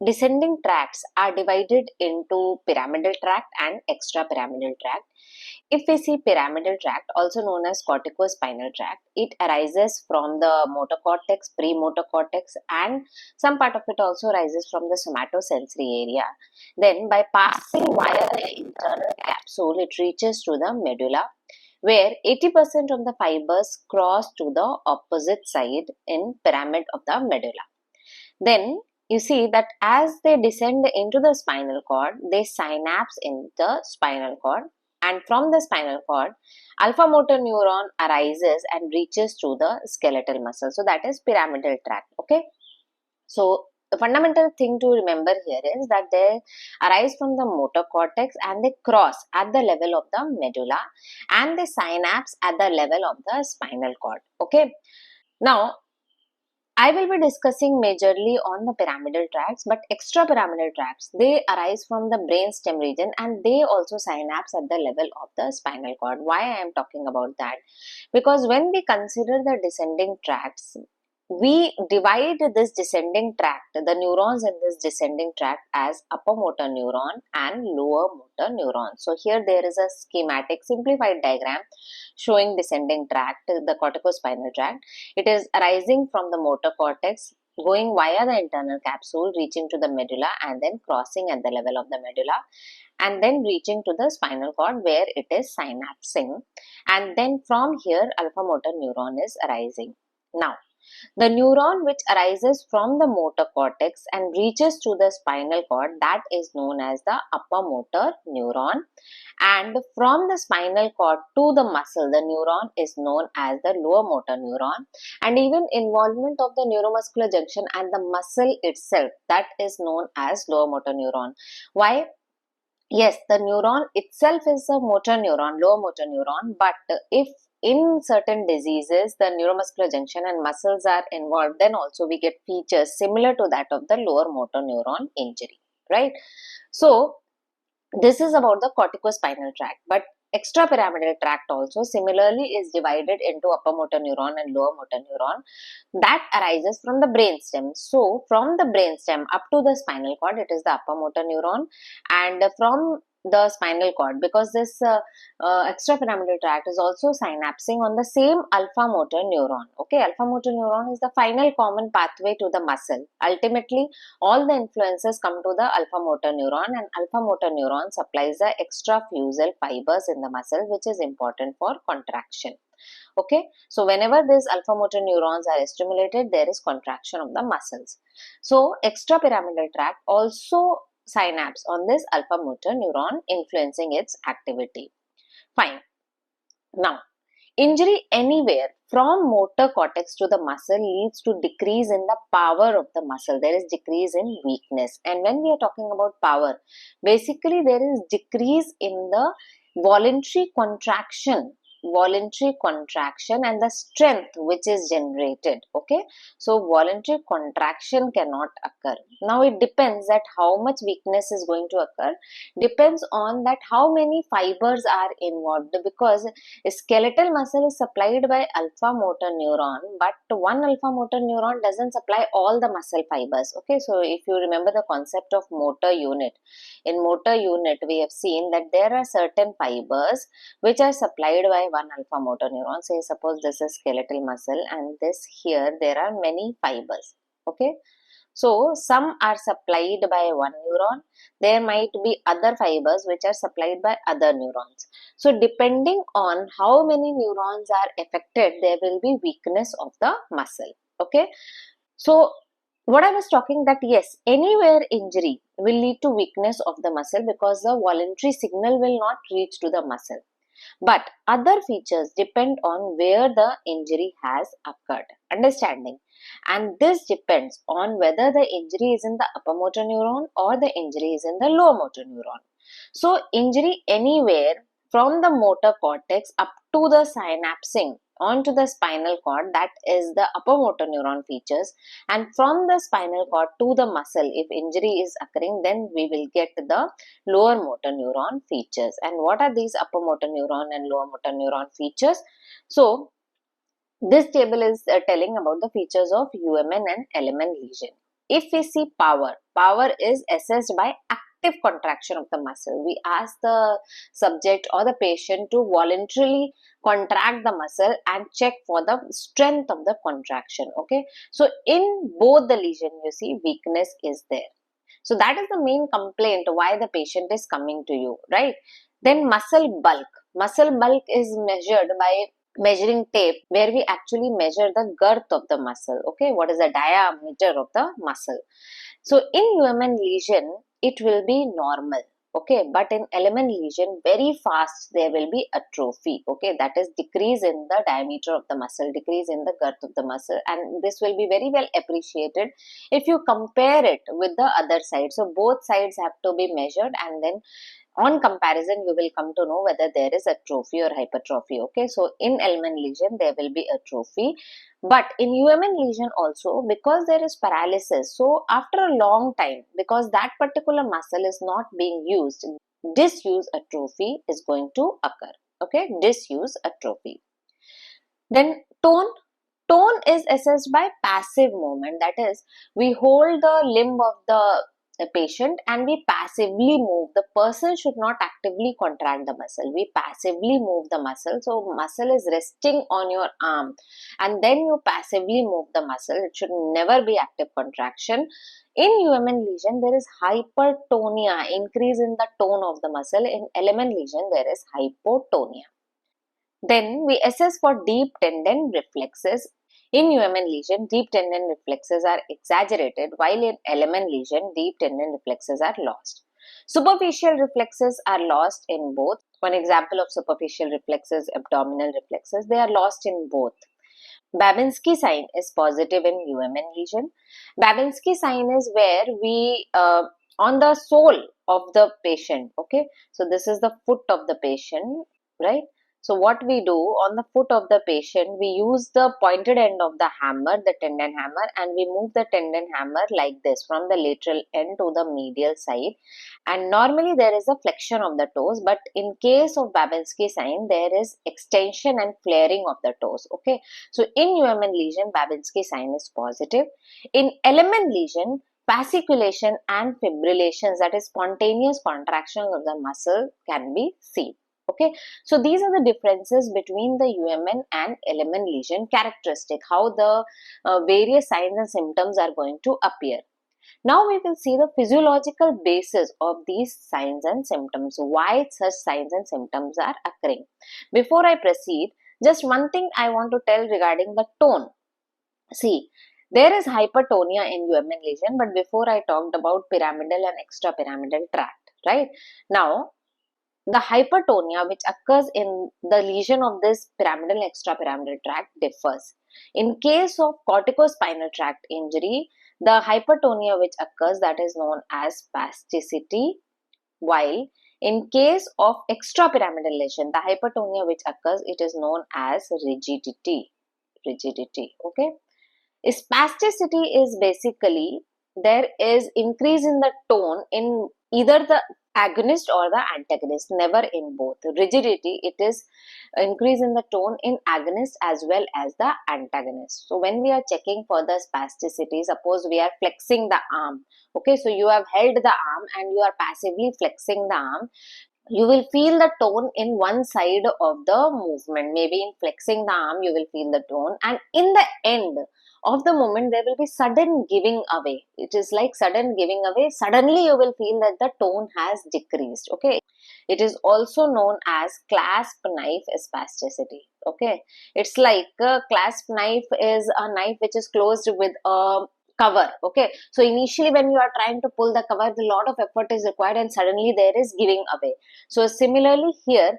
descending tracts are divided into pyramidal tract and extrapyramidal tract. If we see pyramidal tract, also known as corticospinal tract, it arises from the motor cortex, premotor cortex, and some part of it also arises from the somatosensory area. Then by passing via the internal capsule, it reaches to the medulla, where 80% of the fibers cross to the opposite side in pyramid of the medulla. Then you see that as they descend into the spinal cord, they synapse in the spinal cord, and from the spinal cord, alpha motor neuron arises and reaches to the skeletal muscle. So that is pyramidal tract. Okay. So the fundamental thing to remember here is that they arise from the motor cortex and they cross at the level of the medulla and they synapse at the level of the spinal cord. Okay. Now, I will be discussing majorly on the pyramidal tracts, but extrapyramidal tracts, they arise from the brainstem region and they also synapse at the level of the spinal cord. Why I am talking about that? Because when we consider the descending tracts, we divide this descending tract, the neurons in this descending tract, as upper motor neuron and lower motor neuron. So here there is a schematic simplified diagram showing descending tract, the corticospinal tract. It is arising from the motor cortex, going via the internal capsule, reaching to the medulla and then crossing at the level of the medulla and then reaching to the spinal cord where it is synapsing, and then from here alpha motor neuron is arising. Now, the neuron which arises from the motor cortex and reaches to the spinal cord, that is known as the upper motor neuron, and from the spinal cord to the muscle, the neuron is known as the lower motor neuron, and even involvement of the neuromuscular junction and the muscle itself, that is known as lower motor neuron. Why? Yes, the neuron itself is a motor neuron, lower motor neuron, but if in certain diseases the neuromuscular junction and muscles are involved, then also we get features similar to that of the lower motor neuron injury, right? So this is about the corticospinal tract, but extrapyramidal tract also similarly is divided into upper motor neuron and lower motor neuron that arises from the brainstem. So from the brainstem up to the spinal cord, it is the upper motor neuron, and from the spinal cord, because this extrapyramidal tract is also synapsing on the same alpha motor neuron. Okay, alpha motor neuron is the final common pathway to the muscle. Ultimately, all the influences come to the alpha motor neuron, and alpha motor neuron supplies the extrafusal fibers in the muscle, which is important for contraction. Okay, so whenever these alpha motor neurons are stimulated, there is contraction of the muscles. So extrapyramidal tract also synapse on this alpha motor neuron, influencing its activity. Fine. Now, injury anywhere from motor cortex to the muscle leads to decrease in the power of the muscle. There is decrease in weakness. And when we are talking about power, basically there is decrease in the voluntary contraction and the strength which is generated. Okay, so voluntary contraction cannot occur. Now it depends that how much weakness is going to occur, depends on that how many fibers are involved, because skeletal muscle is supplied by alpha motor neuron, but one alpha motor neuron doesn't supply all the muscle fibers. Okay, so if you remember the concept of motor unit, in motor unit we have seen that there are certain fibers which are supplied by one alpha motor neuron. Say suppose this is skeletal muscle and this here there are many fibers. Okay, so some are supplied by one neuron, there might be other fibers which are supplied by other neurons. So depending on how many neurons are affected, there will be weakness of the muscle. Okay, so what I was talking that yes, anywhere injury will lead to weakness of the muscle because the voluntary signal will not reach to the muscle. But other features depend on where the injury has occurred. Understanding? And this depends on whether the injury is in the upper motor neuron or the injury is in the lower motor neuron. So, injury anywhere from the motor cortex up to the synapsing onto the spinal cord, that is the upper motor neuron features, and from the spinal cord to the muscle, if injury is occurring, then we will get the lower motor neuron features. And what are these upper motor neuron and lower motor neuron features? So this table is telling about the features of UMN and LMN lesion. If we see power is assessed by active contraction of the muscle. We ask the subject or the patient to voluntarily contract the muscle and check for the strength of the contraction. Okay, so in both the lesion, you see weakness is there. So that is the main complaint why the patient is coming to you, right? Then muscle bulk. Muscle bulk is measured by measuring tape, where we actually measure the girth of the muscle. Okay, what is the diameter of the muscle? So in UMN lesion, it will be normal. Okay, but in LMN lesion, very fast there will be atrophy. Okay, that is decrease in the diameter of the muscle, decrease in the girth of the muscle, and this will be very well appreciated if you compare it with the other side. So both sides have to be measured, and then on comparison you will come to know whether there is atrophy or hypertrophy. Okay, so in LMN lesion there will be atrophy, but in UMN lesion also, because there is paralysis, so after a long time, because that particular muscle is not being used, disuse atrophy is going to occur. Okay, disuse atrophy. Then tone is assessed by passive movement, that is, we hold the limb of the patient and we passively move. The person should not actively contract the muscle, we passively move the muscle. So muscle is resting on your arm and then you passively move the muscle. It should never be active contraction. In UMN lesion there is hypertonia, increase in the tone of the muscle. In LMN lesion there is hypotonia. Then we assess for deep tendon reflexes. In UMN lesion, deep tendon reflexes are exaggerated, while in LMN lesion, deep tendon reflexes are lost. Superficial reflexes are lost in both. One example of superficial reflexes, abdominal reflexes, they are lost in both. Babinski sign is positive in UMN lesion. Babinski sign is where we, on the sole of the patient, okay, so this is the foot of the patient, right? So what we do on the foot of the patient, we use the pointed end of the hammer, the tendon hammer, and we move the tendon hammer like this from the lateral end to the medial side. And normally there is a flexion of the toes, but in case of Babinski sign, there is extension and flaring of the toes. Okay, so in UMN lesion, Babinski sign is positive. In LMN lesion, fasciculation and fibrillations, that is spontaneous contraction of the muscle, can be seen. Okay, so these are the differences between the UMN and LMN lesion characteristic, how the various signs and symptoms are going to appear. Now we will see the physiological basis of these signs and symptoms, why such signs and symptoms are occurring. Before I proceed, just one thing I want to tell regarding the tone. See, there is hypertonia in UMN lesion, but before I talked about pyramidal and extrapyramidal tract, right? Now, the hypertonia which occurs in the lesion of this pyramidal and extrapyramidal tract differs. In case of corticospinal tract injury, the hypertonia which occurs, that is known as spasticity, while in case of extrapyramidal lesion, the hypertonia which occurs, it is known as rigidity. Okay. Spasticity is basically there is increase in the tone in either the agonist or the antagonist, never in both. Rigidity, it is increase in the tone in agonist as well as the antagonist. So when we are checking for the spasticity, suppose we are flexing the arm. Okay, so you have held the arm and you are passively flexing the arm. You will feel the tone in one side of the movement. Maybe in flexing the arm, you will feel the tone, and in the end of the movement, there will be sudden giving away. It is like sudden giving away. Suddenly, you will feel that the tone has decreased. Okay, it is also known as clasp knife spasticity. Okay, it's like a clasp knife is a knife which is closed with a cover. Okay, so initially when you are trying to pull the cover, a lot of effort is required and suddenly there is giving away. So similarly here,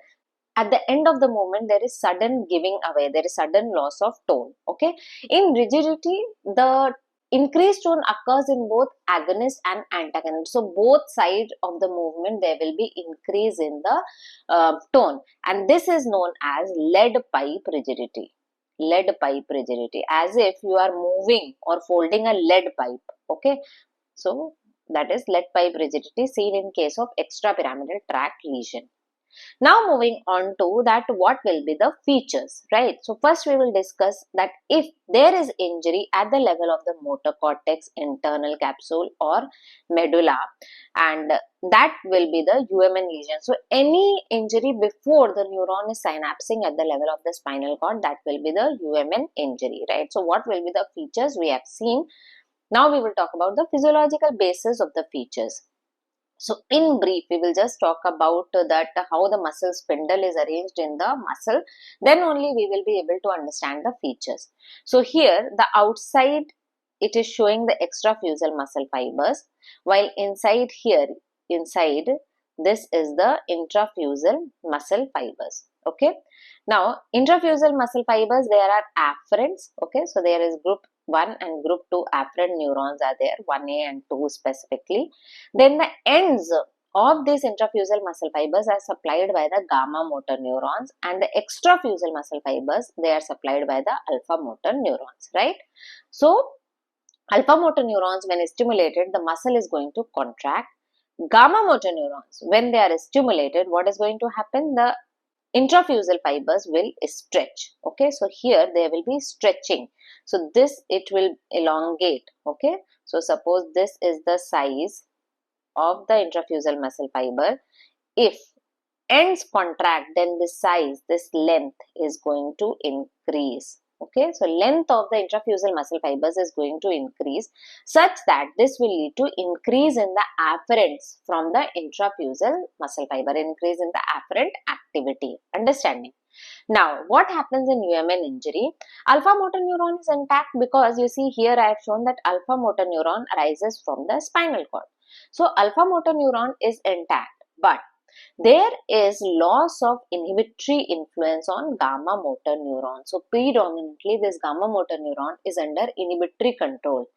at the end of the movement, there is sudden giving away, there is sudden loss of tone. Okay, in rigidity, the increased tone occurs in both agonist and antagonist. So both sides of the movement, there will be increase in the tone, and this is known as lead pipe rigidity. Lead pipe rigidity, as if you are moving or folding a lead pipe. Okay, so that is lead pipe rigidity seen in case of extrapyramidal tract lesion. Now moving on to that, what will be the features, right? So first we will discuss that if there is injury at the level of the motor cortex, internal capsule or medulla, and that will be the UMN lesion. So any injury before the neuron is synapsing at the level of the spinal cord, that will be the UMN injury, right? So what will be the features we have seen. Now we will talk about the physiological basis of the features. So in brief, we will just talk about that how the muscle spindle is arranged in the muscle. Then only we will be able to understand the features. So here the outside, it is showing the extrafusal muscle fibers, while inside here, inside this is the intrafusal muscle fibers. Okay. Now intrafusal muscle fibers, there are afferents. Okay. So there is group 1 and group 2 afferent neurons are there, 1A and 2 specifically. Then the ends of these intrafusal muscle fibers are supplied by the gamma motor neurons, and the extrafusal muscle fibers, they are supplied by the alpha motor neurons, right? So alpha motor neurons, when stimulated, the muscle is going to contract. Gamma motor neurons, when they are stimulated, what is going to happen? The intrafusal fibers will stretch. Okay, so here they will be stretching. So this, it will elongate. Okay, so suppose this is the size of the intrafusal muscle fiber. If ends contract, then this size, this length is going to increase. Okay, so length of the intrafusal muscle fibers is going to increase, such that this will lead to increase in the afferents from the intrafusal muscle fiber, increase in the afferent activity. Understanding? Now, what happens in UMN injury? Alpha motor neuron is intact, because you see here I have shown that alpha motor neuron arises from the spinal cord. So alpha motor neuron is intact, but there is loss of inhibitory influence on gamma motor neuron. So predominantly this gamma motor neuron is under inhibitory control.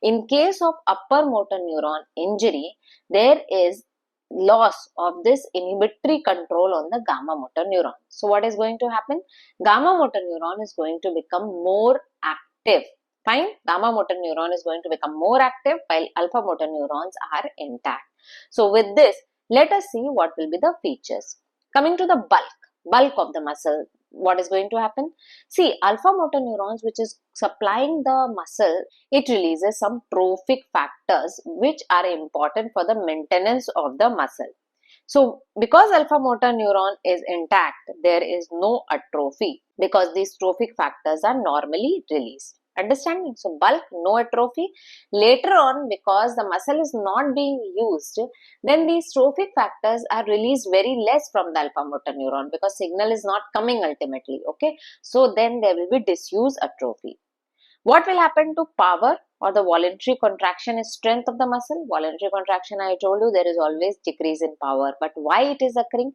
In case of upper motor neuron injury, there is loss of this inhibitory control on the gamma motor neuron. So what is going to happen? Gamma motor neuron is going to become more active. Fine, gamma motor neuron is going to become more active while alpha motor neurons are intact. So with this, let us see what will be the features. Coming to the bulk of the muscle, what is going to happen? See, alpha motor neurons, which is supplying the muscle, it releases some trophic factors which are important for the maintenance of the muscle. So because alpha motor neuron is intact, there is no atrophy, because these trophic factors are normally released. Understanding? So bulk, no atrophy. Later on, because the muscle is not being used, then these trophic factors are released very less from the alpha motor neuron, because signal is not coming ultimately. Okay, so then there will be disuse atrophy. What will happen to power or the voluntary contraction is strength of the muscle? Voluntary contraction, I told you, there is always decrease in power. But why it is occurring?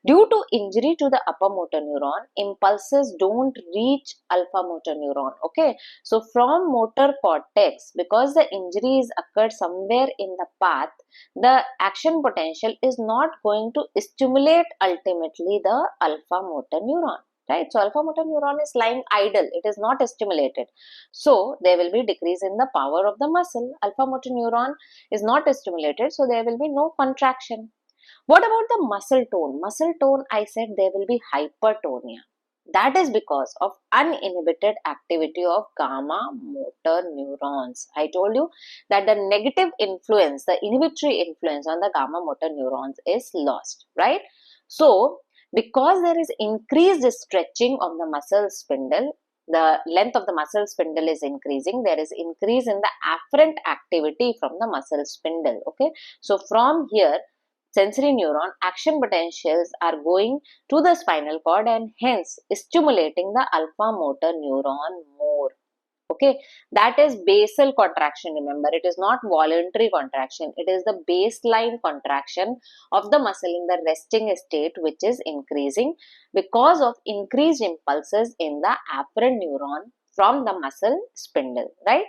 Due to injury to the upper motor neuron, impulses don't reach alpha motor neuron. Okay, so from motor cortex, because the injury is occurred somewhere in the path, the action potential is not going to stimulate ultimately the alpha motor neuron. Right, so alpha motor neuron is lying idle, it is not stimulated. So there will be decrease in the power of the muscle. Alpha motor neuron is not stimulated, so there will be no contraction. What about the muscle tone? Muscle tone, I said there will be hypertonia. That is because of uninhibited activity of gamma motor neurons. I told you that the negative influence, the inhibitory influence on the gamma motor neurons is lost, right? So because there is increased stretching of the muscle spindle, the length of the muscle spindle is increasing, there is increase in the afferent activity from the muscle spindle. Okay, so from here, sensory neuron action potentials are going to the spinal cord and hence stimulating the alpha motor neuron more. Okay, that is basal contraction. Remember, it is not voluntary contraction, it is the baseline contraction of the muscle in the resting state, which is increasing because of increased impulses in the afferent neuron from the muscle spindle, right?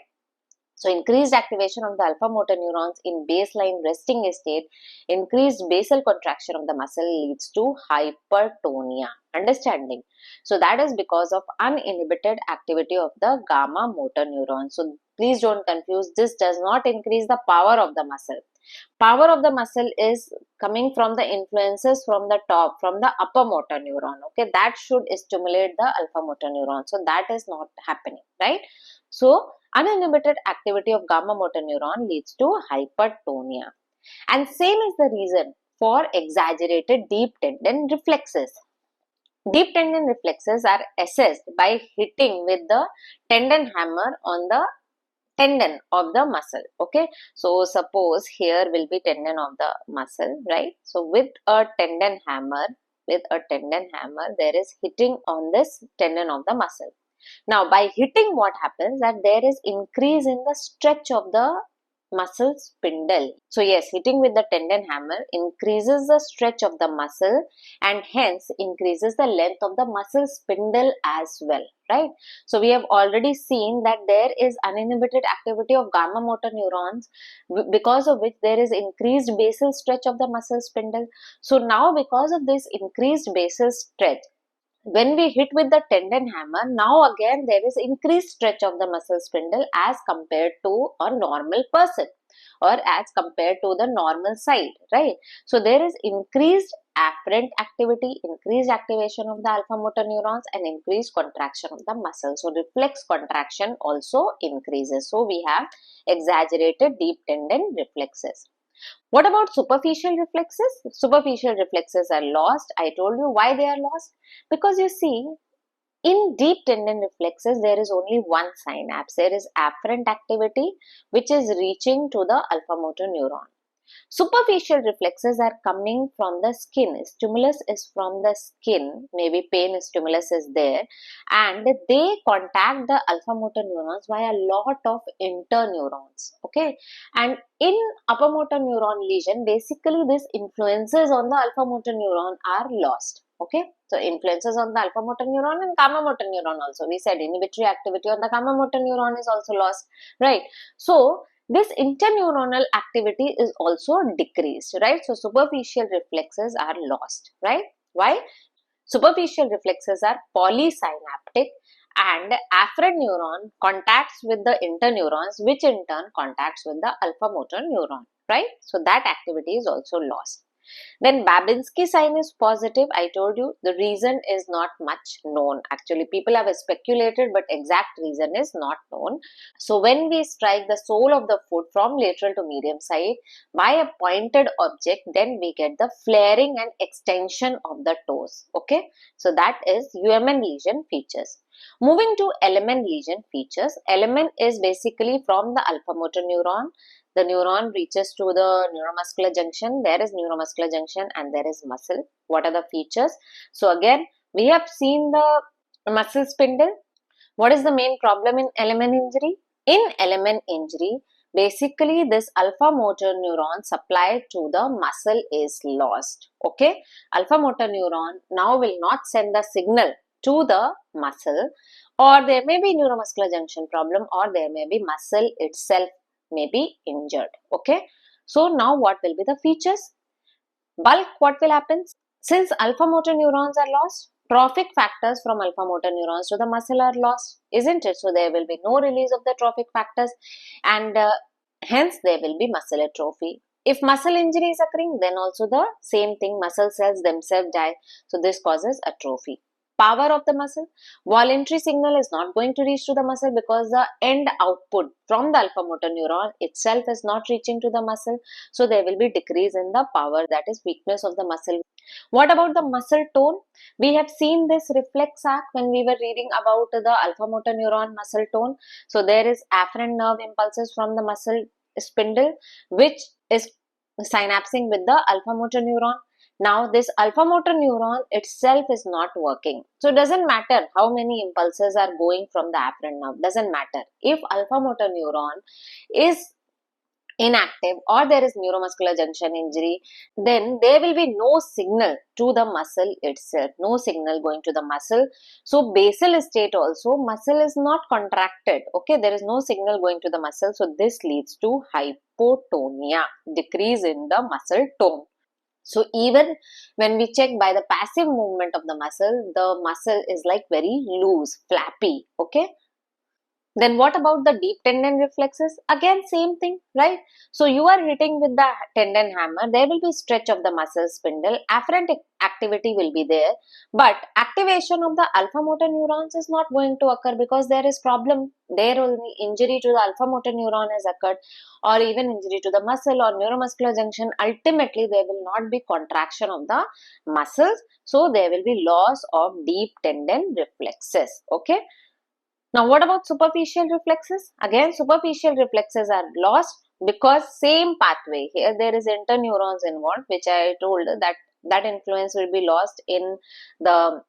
So increased activation of the alpha motor neurons in baseline resting state, increased basal contraction of the muscle leads to hypertonia. Understanding? So that is because of uninhibited activity of the gamma motor neurons. So please don't confuse, this does not increase the power of the muscle. Power of the muscle is coming from the influences from the top, from the upper motor neuron. Okay, that should stimulate the alpha motor neuron. So that is not happening, right? So uninhibited activity of gamma motor neuron leads to hypertonia. And same is the reason for exaggerated deep tendon reflexes. Deep tendon reflexes are assessed by hitting with the tendon hammer on the tendon of the muscle. Okay, so suppose here will be tendon of the muscle, right? So with a tendon hammer, there is hitting on this tendon of the muscle. Now by hitting, what happens that there is increase in the stretch of the muscle spindle. So yes, hitting with the tendon hammer increases the stretch of the muscle and hence increases the length of the muscle spindle as well, right? So we have already seen that there is uninhibited activity of gamma motor neurons, because of which there is increased basal stretch of the muscle spindle. So now because of this increased basal stretch, when we hit with the tendon hammer, now again there is increased stretch of the muscle spindle as compared to a normal person or as compared to the normal side, right? So there is increased afferent activity, increased activation of the alpha motor neurons and increased contraction of the muscle. So reflex contraction also increases. So we have exaggerated deep tendon reflexes. What about superficial reflexes? Superficial reflexes are lost. I told you why they are lost. Because you see, in deep tendon reflexes, there is only one synapse. There is afferent activity which is reaching to the alpha motor neuron. Superficial reflexes are coming from the skin. Stimulus is from the skin. Maybe pain stimulus is there. And they contact the alpha motor neurons via a lot of interneurons. Okay. And in upper motor neuron lesion, basically this influences on the alpha motor neuron are lost. Okay. So influences on the alpha motor neuron and gamma motor neuron also. We said inhibitory activity on the gamma motor neuron is also lost. Right. So this interneuronal activity is also decreased, right? So superficial reflexes are lost, right? Why? Superficial reflexes are polysynaptic and afferent neuron contacts with the interneurons, which in turn contacts with the alpha motor neuron, right? So that activity is also lost. Then Babinski sign is positive. I told you the reason is not much known. Actually, people have speculated, but exact reason is not known. So when we strike the sole of the foot from lateral to medium side by a pointed object, then we get the flaring and extension of the toes. Okay, so that is UMN lesion features. Moving to LMN lesion features. LMN is basically from the alpha motor neuron. The neuron reaches to the neuromuscular junction. There is neuromuscular junction and there is muscle. What are the features? So again, we have seen the muscle spindle. What is the main problem in LMN injury? In LMN injury, basically this alpha motor neuron supply to the muscle is lost. Okay, alpha motor neuron now will not send the signal to the muscle, or there may be neuromuscular junction problem, or there may be muscle itself may be injured. Okay, so now what will be the features? Bulk, what will happen? Since alpha motor neurons are lost, trophic factors from alpha motor neurons to the muscle are lost, isn't it? So there will be no release of the trophic factors and hence there will be muscle atrophy. If muscle injury is occurring, then also the same thing, muscle cells themselves die. So this causes atrophy. Power of the muscle. Voluntary signal is not going to reach to the muscle because the end output from the alpha motor neuron itself is not reaching to the muscle. So there will be decrease in the power, that is weakness of the muscle. What about the muscle tone? We have seen this reflex arc when we were reading about the alpha motor neuron muscle tone. So there is afferent nerve impulses from the muscle spindle which is synapsing with the alpha motor neuron. Now this alpha motor neuron itself is not working. So it doesn't matter how many impulses are going from the afferent nerve, doesn't matter. If alpha motor neuron is inactive or there is neuromuscular junction injury, then there will be no signal to the muscle itself, no signal going to the muscle. So basal state also, muscle is not contracted. Okay, there is no signal going to the muscle. So this leads to hypotonia, decrease in the muscle tone. So even when we check by the passive movement of the muscle is like very loose, flappy. Okay. Then what about the deep tendon reflexes? Again, same thing, right? So you are hitting with the tendon hammer, there will be stretch of the muscle spindle, afferent activity will be there, but activation of the alpha motor neurons is not going to occur because there is problem. There only injury to the alpha motor neuron has occurred, or even injury to the muscle or neuromuscular junction. Ultimately, there will not be contraction of the muscles, so there will be loss of deep tendon reflexes. Okay. Now, what about superficial reflexes? Again, superficial reflexes are lost because same pathway. Here there is interneurons involved, which I told that influence will be lost in the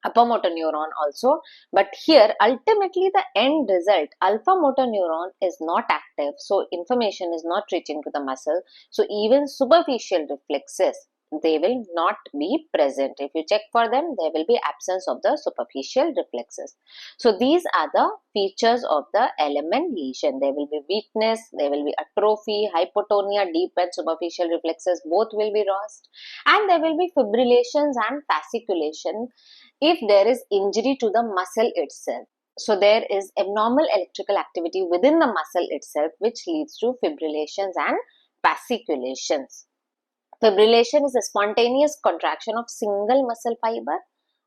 upper motor neuron also. But here, ultimately, the end result, alpha motor neuron is not active, so information is not reaching to the muscle. So even superficial reflexes, they will not be present. If you check for them, there will be absence of the superficial reflexes. So these are the features of the LMN lesion. There will be weakness, there will be atrophy, hypotonia, deep and superficial reflexes, both will be lost, and there will be fibrillations and fasciculation if there is injury to the muscle itself. So there is abnormal electrical activity within the muscle itself, which leads to fibrillations and fasciculations. Fibrillation is a spontaneous contraction of single muscle fiber.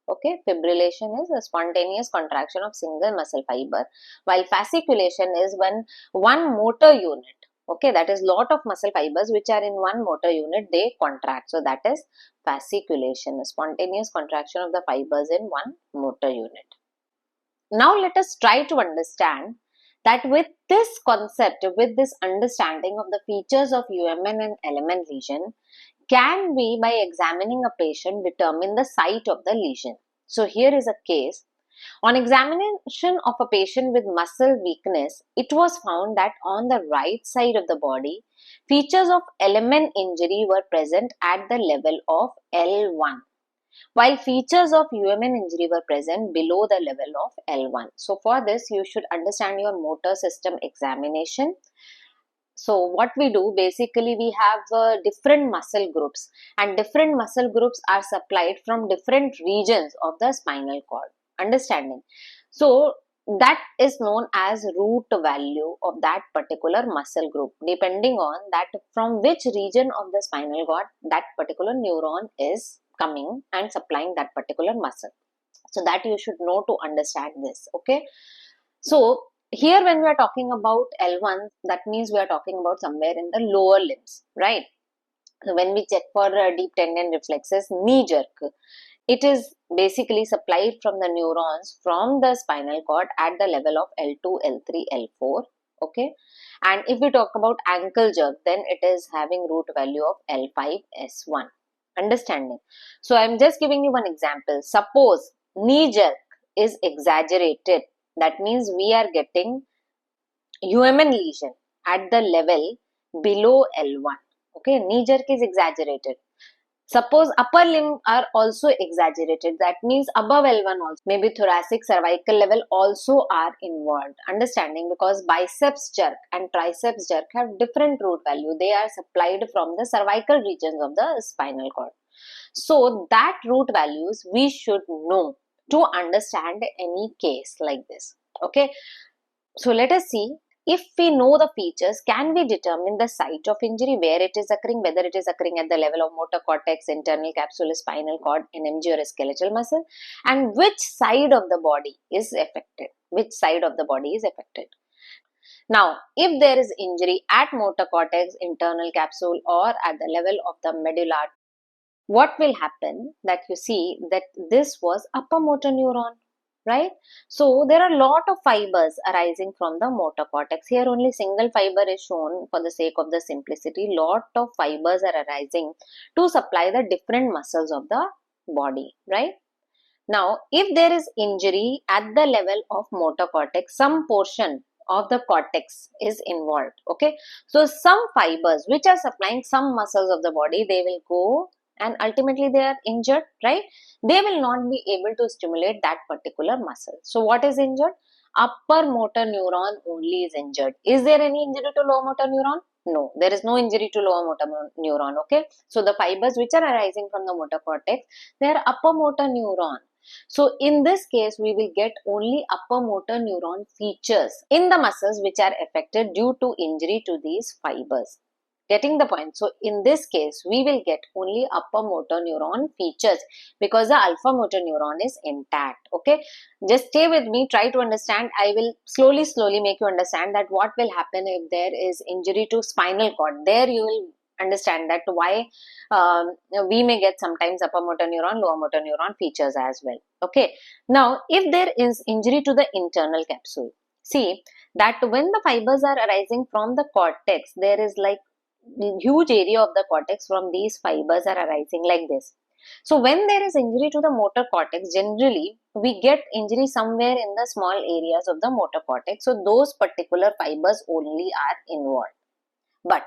Okay, fibrillation is a spontaneous contraction of single muscle fiber, while fasciculation is when one motor unit, okay, that is lot of muscle fibers which are in one motor unit, they contract. So that is fasciculation, a spontaneous contraction of the fibers in one motor unit. Now let us try to understand that with this concept, with this understanding of the features of UMN and LMN lesion, can we, by examining a patient, determine the site of the lesion? So here is a case. On examination of a patient with muscle weakness, it was found that on the right side of the body, features of LMN injury were present at the level of L1, while features of UMN injury were present below the level of L1. So for this, you should understand your motor system examination. So what we do, basically we have different muscle groups, and different muscle groups are supplied from different regions of the spinal cord. Understanding? So that is known as root value of that particular muscle group, depending on that from which region of the spinal cord that particular neuron is coming and supplying that particular muscle. So that you should know to understand this. Okay. So here when we are talking about L1, that means we are talking about somewhere in the lower limbs, right? So when we check for deep tendon reflexes, knee jerk, it is basically supplied from the neurons from the spinal cord at the level of L2, L3, L4. Okay. And if we talk about ankle jerk, then it is having root value of L5, S1. Understanding? So I'm just giving you one example. Suppose knee jerk is exaggerated. That means we are getting UMN lesion at the level below L1. Okay, knee jerk is exaggerated. Suppose upper limb are also exaggerated. That means above L1 also. Maybe thoracic, cervical level also are involved. Understanding? Because biceps jerk and triceps jerk have different root value. They are supplied from the cervical regions of the spinal cord. So that root values we should know to understand any case like this. Okay. So let us see, if we know the features, can we determine the site of injury, where it is occurring, whether it is occurring at the level of motor cortex, internal capsule, spinal cord, NMG or skeletal muscle, and which side of the body is affected, which side of the body is affected. Now, if there is injury at motor cortex, internal capsule or at the level of the medulla, what will happen that you see that this was upper motor neuron, right? So there are a lot of fibers arising from the motor cortex. Here only single fiber is shown for the sake of the simplicity. Lot of fibers are arising to supply the different muscles of the body, right? Now, if there is injury at the level of motor cortex, some portion of the cortex is involved. Okay, so some fibers which are supplying some muscles of the body, they will go and ultimately they are injured, right? They will not be able to stimulate that particular muscle. So what is injured? Upper motor neuron only is injured. Is there any injury to lower motor neuron? No, there is no injury to lower motor neuron. Okay, so the fibers which are arising from the motor cortex, they are upper motor neuron. So in this case, we will get only upper motor neuron features in the muscles which are affected due to injury to these fibers. Getting the point? So in this case, we will get only upper motor neuron features because the alpha motor neuron is intact. Okay, just stay with me, try to understand. I will slowly make you understand that what will happen if there is injury to spinal cord. There you will understand that why we may get sometimes upper motor neuron, lower motor neuron features as well. Okay, now if there is injury to the internal capsule, see that when the fibers are arising from the cortex, there is like huge area of the cortex from these fibers are arising like this. So when there is injury to the motor cortex, generally we get injury somewhere in the small areas of the motor cortex. So those particular fibers only are involved. But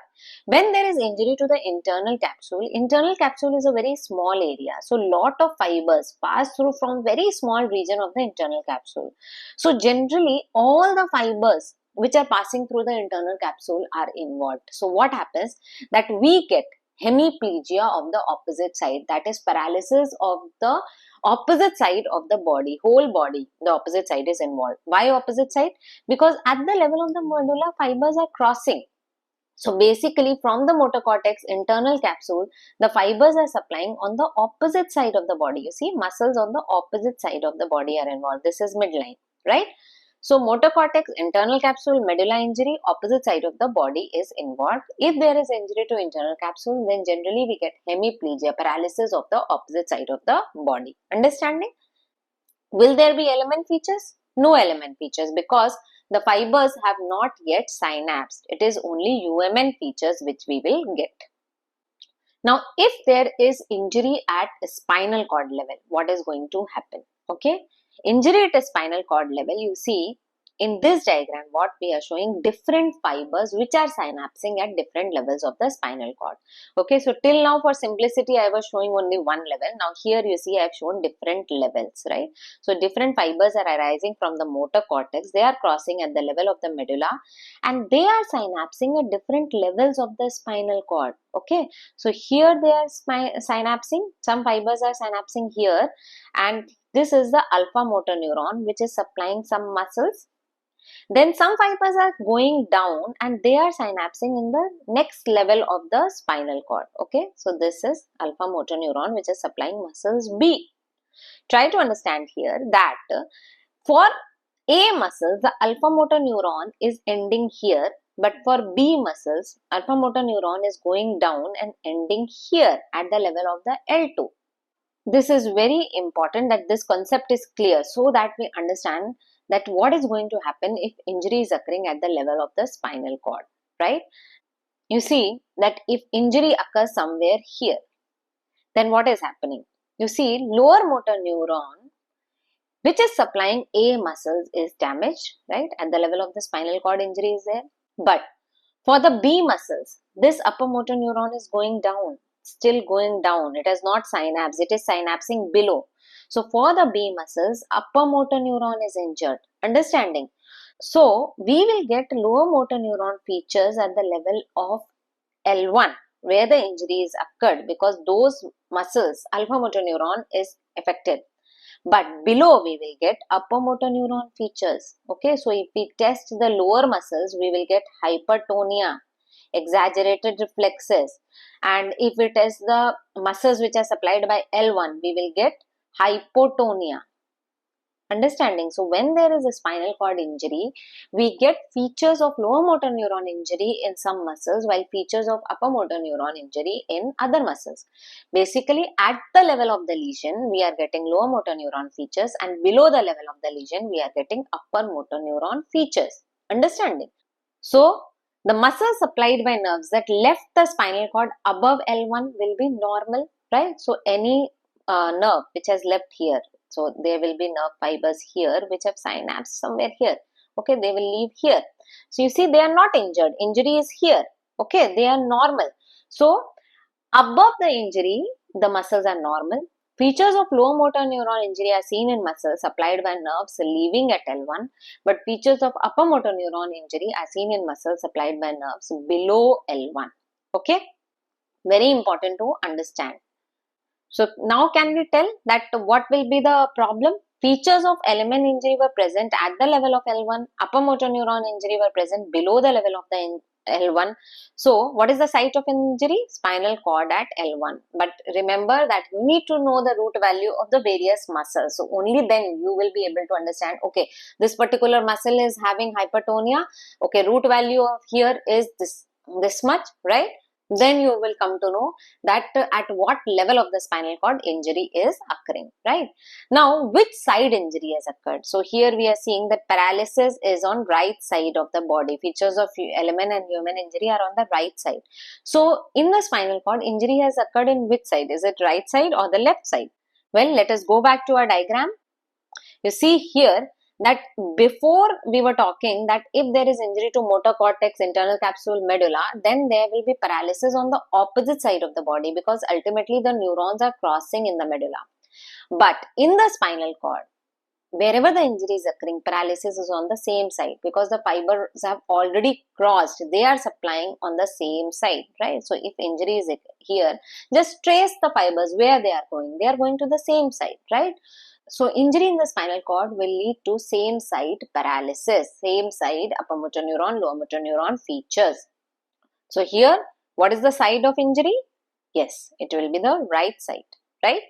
when there is injury to the internal capsule is a very small area. So lot of fibers pass through from very small region of the internal capsule. So generally all the fibers which are passing through the internal capsule are involved. So what happens that we get hemiplegia of the opposite side, that is paralysis of the opposite side of the body, whole body, the opposite side is involved. Why opposite side? Because at the level of the medulla, fibers are crossing. So basically from the motor cortex internal capsule, the fibers are supplying on the opposite side of the body. You see muscles on the opposite side of the body are involved. This is midline, right? So motor cortex, internal capsule, medulla injury, opposite side of the body is involved. If there is injury to internal capsule, then generally we get hemiplegia, paralysis of the opposite side of the body. Understanding? Will there be element features? No element features because the fibers have not yet synapsed. It is only UMN features which we will get. Now, if there is injury at spinal cord level, what is going to happen? Okay, injury at a spinal cord level, you see in this diagram what we are showing different fibers which are synapsing at different levels of the spinal cord. Okay, so till now for simplicity I was showing only one level. Now here you see I have shown different levels, right? So different fibers are arising from the motor cortex. They are crossing at the level of the medulla and they are synapsing at different levels of the spinal cord. Okay, so here they are synapsing, some fibers are synapsing here, and this is the alpha motor neuron which is supplying some muscles. Then some fibers are going down and they are synapsing in the next level of the spinal cord. Okay, so this is alpha motor neuron which is supplying muscles B. Try to understand here that for A muscles, the alpha motor neuron is ending here, but for B muscles, alpha motor neuron is going down and ending here at the level of the L2. This is very important that this concept is clear so that we understand that what is going to happen if injury is occurring at the level of the spinal cord, right? You see that if injury occurs somewhere here, then what is happening? You see lower motor neuron which is supplying A muscles is damaged, right? At the level of the spinal cord injury is there. But for the B muscles, this upper motor neuron is going down, still going down. It has not synapsed, it is synapsing below. So for the B muscles, upper motor neuron is injured. Understanding? So we will get lower motor neuron features at the level of L1 where the injury is occurred because those muscles, alpha motor neuron is affected. But below we will get upper motor neuron features. Okay, so if we test the lower muscles, we will get hypertonia, exaggerated reflexes, and if it is the muscles which are supplied by L1, we will get hypotonia. Understanding? So when there is a spinal cord injury, we get features of lower motor neuron injury in some muscles while features of upper motor neuron injury in other muscles. Basically at the level of the lesion, we are getting lower motor neuron features and below the level of the lesion, we are getting upper motor neuron features. Understanding? So the muscles supplied by nerves that left the spinal cord above L1 will be normal, right? So any nerve which has left here, so there will be nerve fibers here which have synapsed somewhere here. Okay, they will leave here. So you see they are not injured. Injury is here. Okay, they are normal. So above the injury, the muscles are normal. Features of lower motor neuron injury are seen in muscles supplied by nerves leaving at L1, but features of upper motor neuron injury are seen in muscles supplied by nerves below L1. Okay, very important to understand. So now can we tell that what will be the problem? Features of LMN injury were present at the level of L1. Upper motor neuron injury were present below the level of the L1. So what is the site of injury? Spinal cord at L1. But remember that you need to know the root value of the various muscles. So only then you will be able to understand, okay, this particular muscle is having hypertonia. Okay, root value of here is this much, right? Then you will come to know that at what level of the spinal cord injury is occurring, right? Now, which side injury has occurred? So here we are seeing that paralysis is on right side of the body. Features of LMN and UMN injury are on the right side. So in the spinal cord, injury has occurred in which side? Is it right side or the left side? Well, let us go back to our diagram. You see here that before we were talking that if there is injury to motor cortex, internal capsule, medulla, then there will be paralysis on the opposite side of the body, because ultimately the neurons are crossing in the medulla. But in the spinal cord, wherever the injury is occurring, paralysis is on the same side, because the fibers have already crossed. They are supplying on the same side, right? So if injury is here, just trace the fibers where they are going. They are going to the same side, right? So injury in the spinal cord will lead to same side paralysis, same side upper motor neuron, lower motor neuron features. So here, what is the side of injury? Yes, it will be the right side, right?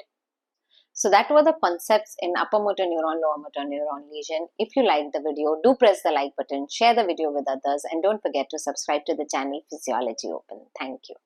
So that were the concepts in upper motor neuron, lower motor neuron lesion. If you liked the video, do press the like button, share the video with others, and don't forget to subscribe to the channel Physiology Open. Thank you.